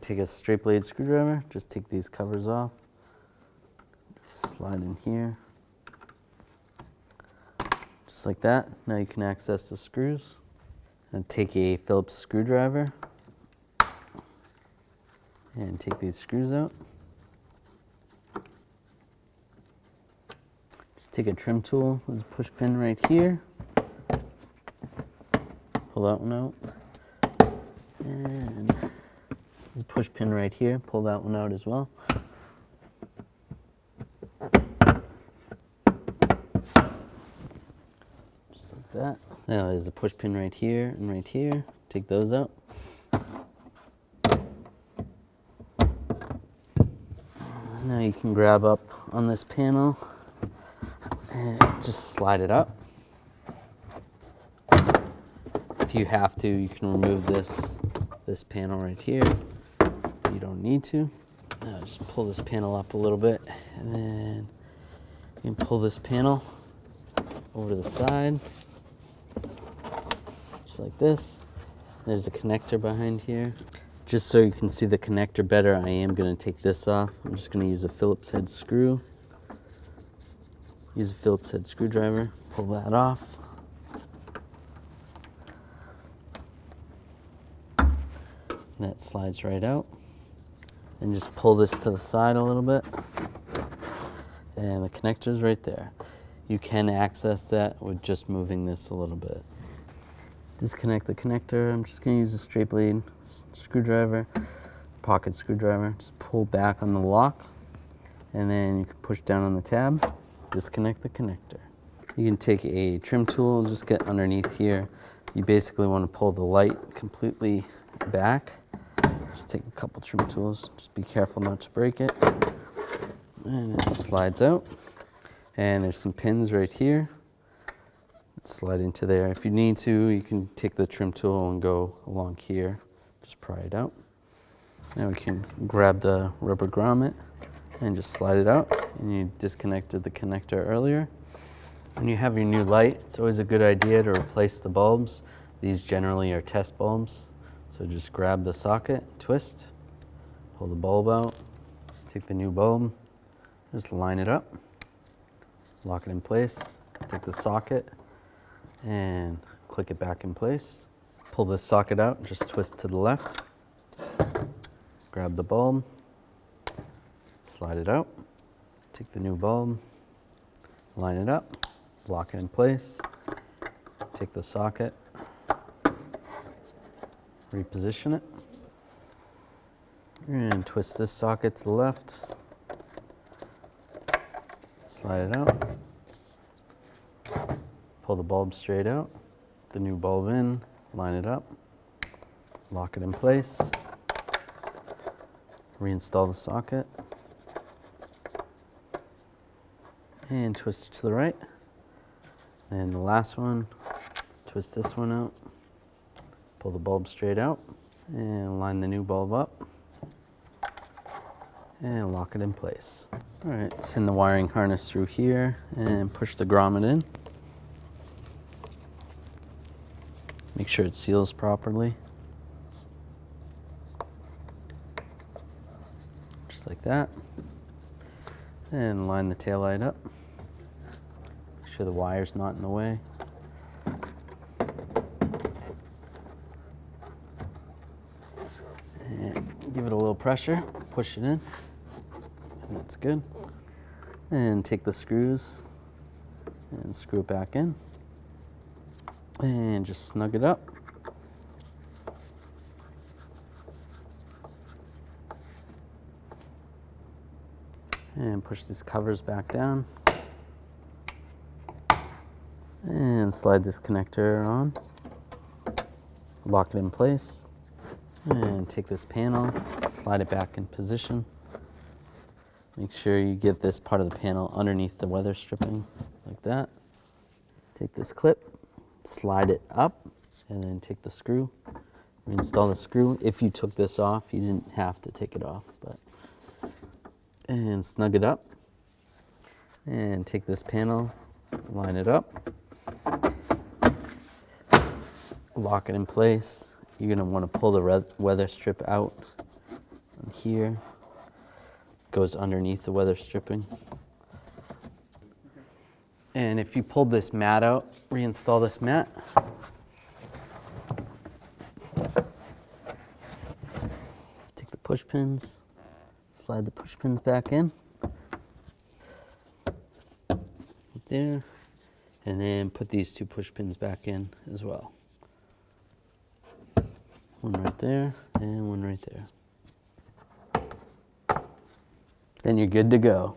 take a straight blade screwdriver, just take these covers off, slide in here, just like that. Now you can access the screws. And take a Phillips screwdriver and take these screws out. Just take a trim tool, there's a push pin right here. Pull that one out. And there's a push pin right here, pull that one out as well. Just like that. Now there's a push pin right here and right here. Take those out. Now you can grab up on this panel and just slide it up. If you have to, you can remove this panel right here. You don't need to. Now just pull this panel up a little bit, and then you can pull this panel over to the side. Just like this. There's a connector behind here. Just so you can see the connector better, I am going to take this off. I'm just going to use a Phillips head screw. Use a Phillips head screwdriver, pull that off. And that slides right out. And just pull this to the side a little bit. And the connector's right there. You can access that with just moving this a little bit. Disconnect the connector. I'm just going to use a straight blade screwdriver, pocket screwdriver. Just pull back on the lock, and then you can push down on the tab, disconnect the connector. You can take a trim tool and just get underneath here. You basically want to pull the light completely back. Just take a couple trim tools. Just be careful not to break it. And it slides out. And there's some pins right here. Slide into there. If you need to, you can take the trim tool and go along here. Just pry it out. Now we can grab the rubber grommet and just slide it out. And you disconnected the connector earlier. When you have your new light, it's always a good idea to replace the bulbs. These generally are test bulbs. So just grab the socket, twist, pull the bulb out, take the new bulb, just line it up, lock it in place, take the socket, and click it back in place. Pull this socket out, just twist to the left. Grab the bulb, slide it out, take the new bulb, line it up, lock it in place, take the socket, reposition it, and twist this socket to the left, slide it out. Pull the bulb straight out, the new bulb in, line it up, lock it in place, reinstall the socket, and twist it to the right. And the last one, twist this one out, pull the bulb straight out, and line the new bulb up, and lock it in place. All right, send the wiring harness through here, and push the grommet in. Make sure it seals properly. Just like that. And line the taillight up. Make sure the wire's not in the way. And give it a little pressure, push it in, and that's good. And take the screws and screw it back in. And just snug it up. And push these covers back down. And slide this connector on. Lock it in place. And take this panel, slide it back in position. Make sure you get this part of the panel underneath the weather stripping, like that. Take this clip, slide it up, and then take the screw, reinstall the screw. If you took this off, you didn't have to take it off, and snug it up, and take this panel, line it up, lock it in place. You're going to want to pull the weather strip out And here goes underneath the weather stripping. And if you pulled this mat out, reinstall this mat. Take the push pins, slide the push pins back in. Right there. And then put these 2 push pins back in as well. One right there and one right there. Then you're good to go.